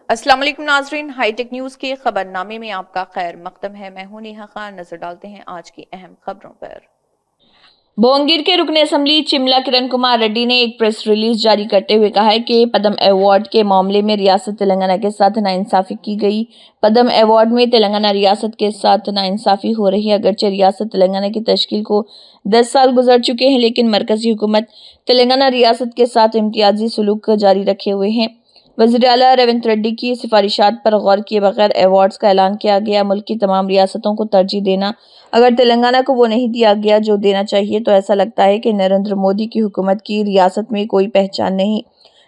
अस्सलाम वालेकुम नाजरीन, हाईटेक न्यूज के खबरनामे में आपका खैर मकदम है। मैं हूं नेहा खान। नजर डालते हैं आज की अहम खबरों पर। भोंगीर के रुकने असेंबली चिमला किरण कुमार रेड्डी ने एक प्रेस रिलीज जारी करते हुए कहा है कि पद्म अवार्ड के मामले में रियासत तेलंगाना के साथ नाइंसाफी की गई। पद्म अवार्ड में तेलंगाना रियासत के साथ नाइंसाफी हो रही है। अगरचे रियासत तेलंगाना की तश्कील को 10 साल गुजर चुके हैं, लेकिन मरकजी हुकूमत तेलंगाना रियासत के साथ इम्तियाजी सलूक जारी रखे हुए हैं। वज़ीर आला रेवंत रेड्डी की सिफारिशात पर गौर किए बगैर अवार्ड्स का ऐलान किया गया। मुल्क की तमाम रियासतों को तरजीह देना, अगर तेलंगाना को वो नहीं दिया गया जो देना चाहिए तो ऐसा लगता है कि नरेंद्र मोदी की हुकूमत की रियासत में कोई पहचान नहीं।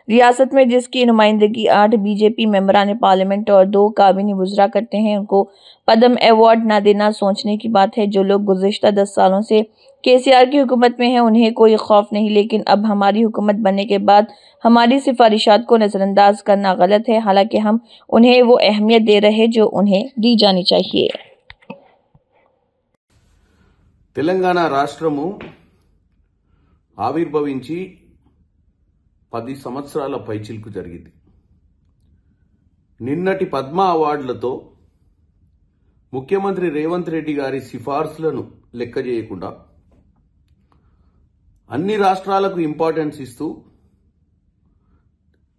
रियासत में जिसकी नुमाइंदगी 8 बीजेपी मेंबरान पार्लियामेंट और 2 काबीनी वज़रा करते हैं, उनको पद्म अवार्ड न देना सोचने की बात है। जो लोग गुज़िश्ता 10 सालों से केसीआर की हुकूमत में हैं, उन्हें कोई खौफ नहीं, लेकिन अब हमारी हुकूमत बनने के बाद हमारी सिफारिशात को नज़रअंदाज करना गलत है। हालांकि हम उन्हें वो अहमियत दे रहे जो उन्हें दी जानी चाहिए। తెలంగాణ రాష్ట్రము ఆవిర్భవించి 10 సంవత్సరాల పైచిలుకు జరిగింది. నిన్నటి పద్మ అవార్డులతో ముఖ్యమంత్రి రేవంత్ రెడ్డి గారి సిఫార్సులను లెక్క చేయకుండా అన్ని రాష్ట్రాలకు ఇంపార్టెన్స్ ఇస్తూ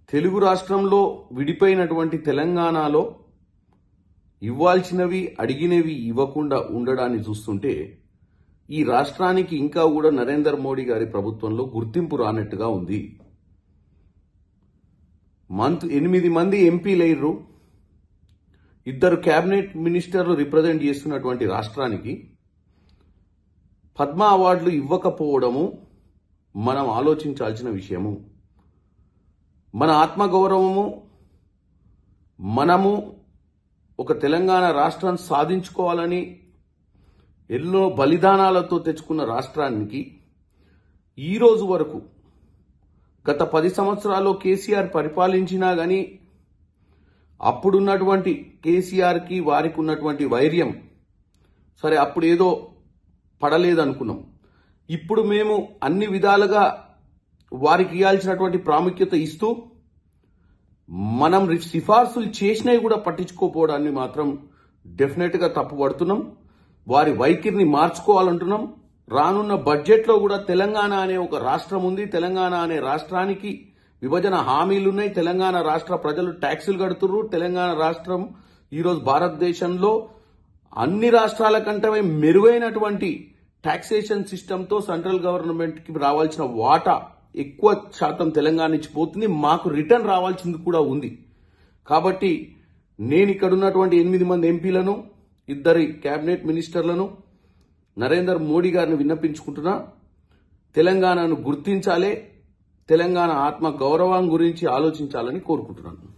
తెలుగు రాష్ట్రంలో విడిపోయినటువంటి తెలంగాణలో ఇవ్వాల్సినవి అడిగినవి ఇవ్వకుండా ఉండడాన్ని చూస్తుంటే ఈ రాష్ట్రానికి ఇంకా కూడా నరేంద్ర మోడీ గారి ప్రభుత్వంలో గుర్తింపు రానట్టుగా ఉంది. 8 మంది ఎంపీలైర్రు, 2 కేబినెట్ మినిస్టర్లు రిప్రజెంట్ చేస్తున్నటువంటి రాష్ట్రానికి పద్మ అవార్డులు ఇవ్వకపోవడము మనం ఆలోచించాల్సిన విషయము. మన ఆత్మగౌరవము, మనము ఒక తెలంగాణ రాష్ట్రాన్ని సాధించుకోవాలని ఎన్నో బలిదానాలతో తెచ్చుకున్న రాష్ట్రానికి ఈ రోజు వరకు గత 10 సంవత్సరాల్లో కేసీఆర్ పరిపాలించినా గానీ అప్పుడున్నటువంటి కేసీఆర్కి వారికి ఉన్నటువంటి వైర్యం సరే అప్పుడు ఏదో పడలేదనుకున్నాం. ఇప్పుడు మేము అన్ని విధాలుగా వారికి ఇవ్వాల్సినటువంటి ప్రాముఖ్యత ఇస్తూ మనం సిఫార్సులు చేసినవి కూడా పట్టించుకోకపోవడాన్ని మాత్రం డెఫినెట్గా తప్పుపడుతున్నాం. వారి వైఖరిని మార్చుకోవాలంటున్నాం. రానున్న బడ్జెట్లో కూడా తెలంగాణ అనే ఒక రాష్ట్రం ఉంది. తెలంగాణ అనే రాష్ట్రానికి విభజన హామీలున్నాయి. తెలంగాణ రాష్ట్ర ప్రజలు ట్యాక్సులు కడుతున్నారు. తెలంగాణ రాష్ట్రం ఈరోజు భారతదేశంలో అన్ని రాష్ట్రాల కంటే మెరుగైనటువంటి టాక్సేషన్ సిస్టంతో సెంట్రల్ గవర్నమెంట్కి రావాల్సిన వాటా ఎక్కువ శాతం తెలంగాణ నుంచి పోతుంది. మాకు రిటర్న్ రావాల్సింది కూడా ఉంది. కాబట్టి నేను ఇక్కడ ఉన్నటువంటి 8 మంది ఎంపీలను, 2 కేబినెట్ మినిస్టర్లను నరేంద్ర మోడీ గారిని విన్నపించుకుంటున్నా. తెలంగాణను గుర్తించాలి, తెలంగాణ ఆత్మ గౌరవం గురించి ఆలోచించాలని కోరుకుంటున్నాను.